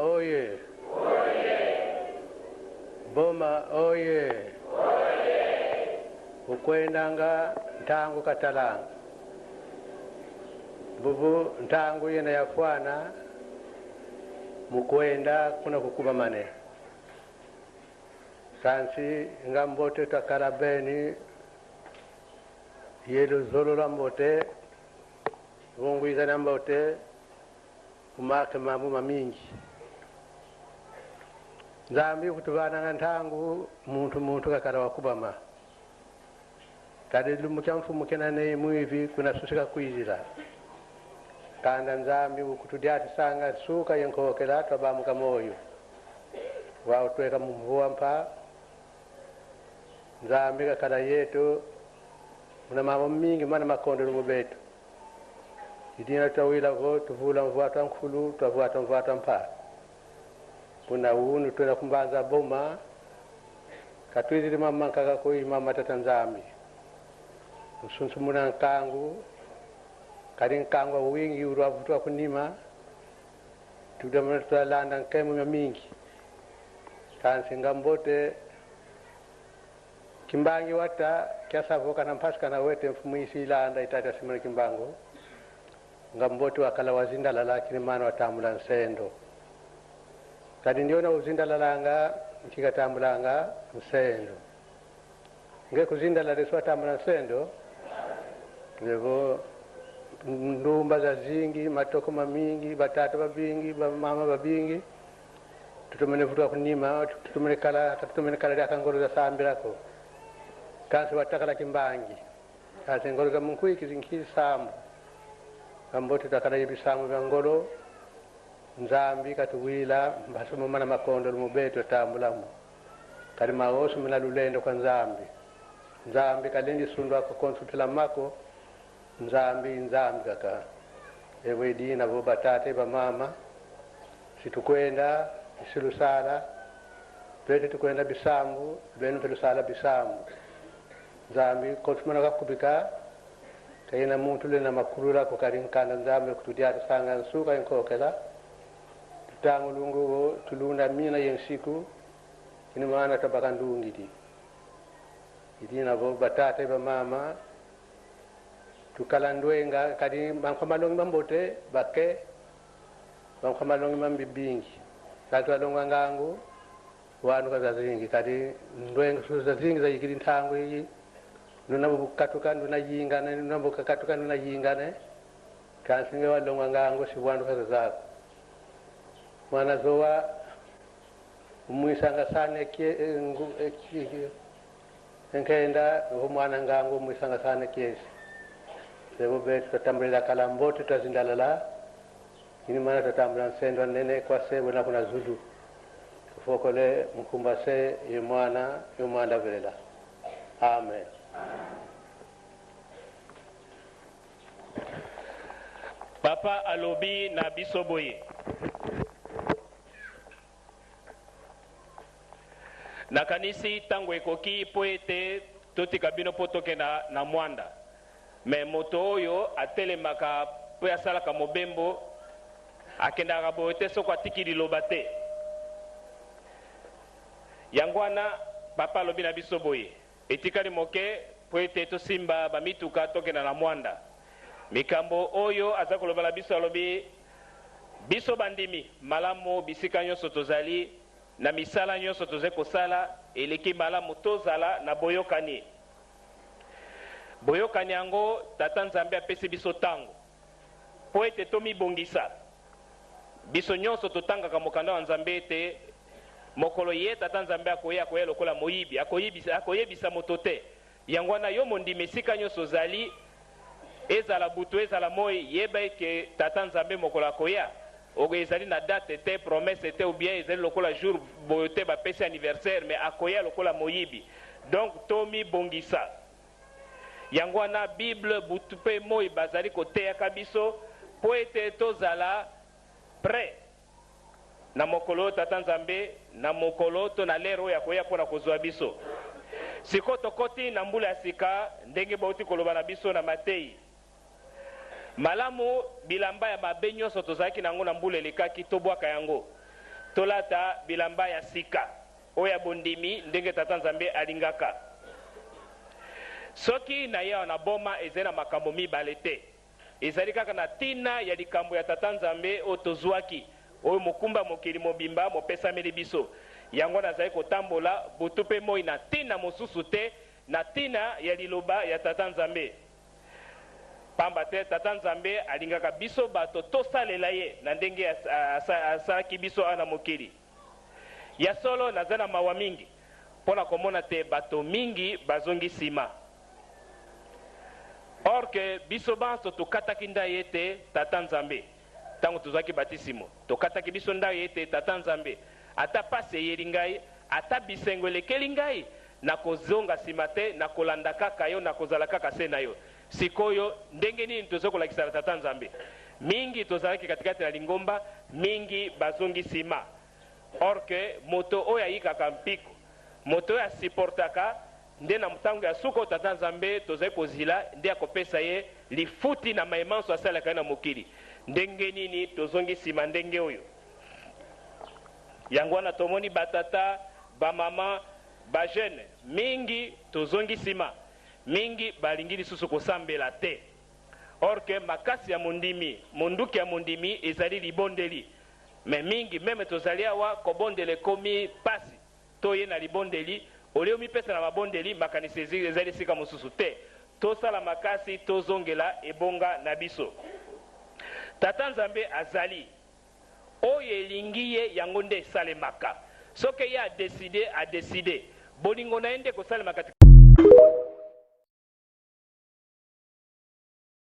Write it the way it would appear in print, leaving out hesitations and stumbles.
Oye! Boma oye! Ukwendanga ntangu katalanga. Bubu ntangu yena yafwana mukwenda kuna kukuba mane. Kansi ngambote takarabeni yelo zolo lambote wongwiza nambote umake mamu mamingi. Nzambi kutubana ntangu muntu kakara wakubama. Kadi lumu chamfumu kenane muivi kuna susika kuizira. Kanda nzambi kutudiati sanga suka yenkokela twabamu kamoyo. Wao tuweka mvua mpa. Nzambi kakara yetu muna mambo mingi mana makondo lumu betu. Idina tawila vo tuvula mvua tankulu tuvua mvua tampa. Puna unu tuwena kumbanza boma. Katuiziri mama kakakoi mama tatanzambi. Usunsumuna nkangu kari nkangu wingi uruavutua kunima tudamana tutalanda nkemu mingi kansi ngambote kimbangi wata kiasa voka na mpaska na wete mfumu isi ilanda itata simana kimbango ngambote wakala wazinda lalakini mana watamula nsendo kadi ndiona uzinda lalanga nchika tambulanga nsendo nge kuzinda lalesu watamula nsendo Levo ndumba za zingi, matoko mamingi, batata babingi, mama babingi. Tutumene vutua kunima, tutumene kala daka ngoro za sambirako. Kansi watakala kimbangi. Kansi ngoro za mkui kizinkiri sambu. Kambote takala yibi sambu ya ngoro. Nzambi katuwila, mbasumu mana makondo lumubeto tambulamu. Kari maosu mina lulendo kwa nzambi. Nzambi kalindi sundu wako konsutila mako. Nzambi kaka ewe dina bo batate ba mama situkwenda isilusala twete tukwenda bisambu benu tulusala bisambu nzambi kotumana kakubika kayina muntu lena makulula ko karinkana nzambi kutudia sanga nsuka enkokela tutangu lungu tulunda mina yensiku ina maana tabaka ndungidi idina bo batate ba mama tukalandwenga kadi bangkamalongi mambote bake bangkamalongi mambibingi kadi alonga ngangu wanu kazazingi kadi ndwenga suzazingi za yikiri ntangu yi nuna bukatuka nuna yingane nuna bukakatuka nuna yingane kansinge walonga ngangu si wanu kazazako mwana zoa umwisanga sane nkenda mwana ngangu umwisanga sane kiesi Sebo betu tatambulila kalambote tazindalala ini mana tatambula nsendo nene kwa sebo na kuna zulu kufokole mkumbase yumwana velela. Amen. Papa alobi na bisoboye na kanisi tango ekoki po ete totika bino po toke na mwanda me moto oyo atelemaka po asalaka mobembo akendaka boye te soko atiki liloba te yango wana papa alobi na biso boye etikali moke po ete tosimba bamituka tokenda na mwanda mikambo oyo aza koloba na biso alobi biso bandimi malamu bisika nyonso tozali na misala nyonso toze kosala eleki malamu tozala na boyokani boyokani yango tata nzambe apesi biso tango po ete tomibongisa biso nyonso totangaka mokanda wa nzambe ete mokolo ye tata nzambe akoya lokola moyibi akoyebisa moto te yango wana yo mondimi esika nyonso ozali ezala butu ezala moi yeba eke tata nzambe mokolo akoya oyo ezali na date te promesse te ou bien ezali lokola jour boyo te bapesi anniversaire mais akoya lokola moyibi donc tomibongisa yango wana bible butu mpe moi bazali koteyaka biso po ete tozala prêt na mokolo tata nzambe na mokolo to na lero ya koya pona kozwa biso siko tokoti na mbula ya sika ndenge bauti koloba na biso na Matei malamu bilamba ya mabe nyonso tozalaki nango na mbula elekaki tobwaka yango tolata bilamba ya sika oya bondimi ndenge tata nzambe alingaka. Soki na ya na boma ezena makambo mibale te, ezali kaka na tina ya likambo ya tata nzambe o tozwaki oyo mokumba mokili mobimba mopesameli biso. Yango nazali kotambola butu pe moi na tina mosusu te, na tina ya liloba ya tata nzambe. Pamba te tata nzambe alingaka biso bato tosalela ye na ndenge asalaki biso ana mokili. Ya solo nazana mawa mingi pona komona te bato mingi bazongi sima. Or que biso banso tokataki nda ye te tata nzambe. Tango tozwaki batisimo tokataki biso nda ye te tata nzambe. Ata pase yeli ngai, ata bisengo elekeli ngai, na kozonga sima te, na kolanda kaka yo, na kozala kaka se na yo. Sikoyo ndenge nini tozokolakisa tata nzambe? Mingi tozalaki katikati na lingomba, mingi bazongi sima. Or que moto oya yikaka mpiko, moto oya supportaka, nde na mutango ya suko tata nzambe tozali kozila nde akopesa ye lifuti na maimanso asalaka na mokili. Ndenge nini tozongi sima ndenge oyo? Yango wana tomoni batata, bamama, bajene mingi tozongi sima, mingi balingi lisusu kosambela te. Or que makasi ya mondimi, monduki ya mondimi ezali libondeli. Me mingi meme tozali awa kobondele komi pasi toye na libondeli, oleo mipesa na mabondeli makanisi ezali sika mosusu te. Tosala makasi tozongela ebonga na biso. Tata nzambe azali oyo elingi ye yango nde esalemaka. Soki ye a décidé bolingo na ye nde kosalemaka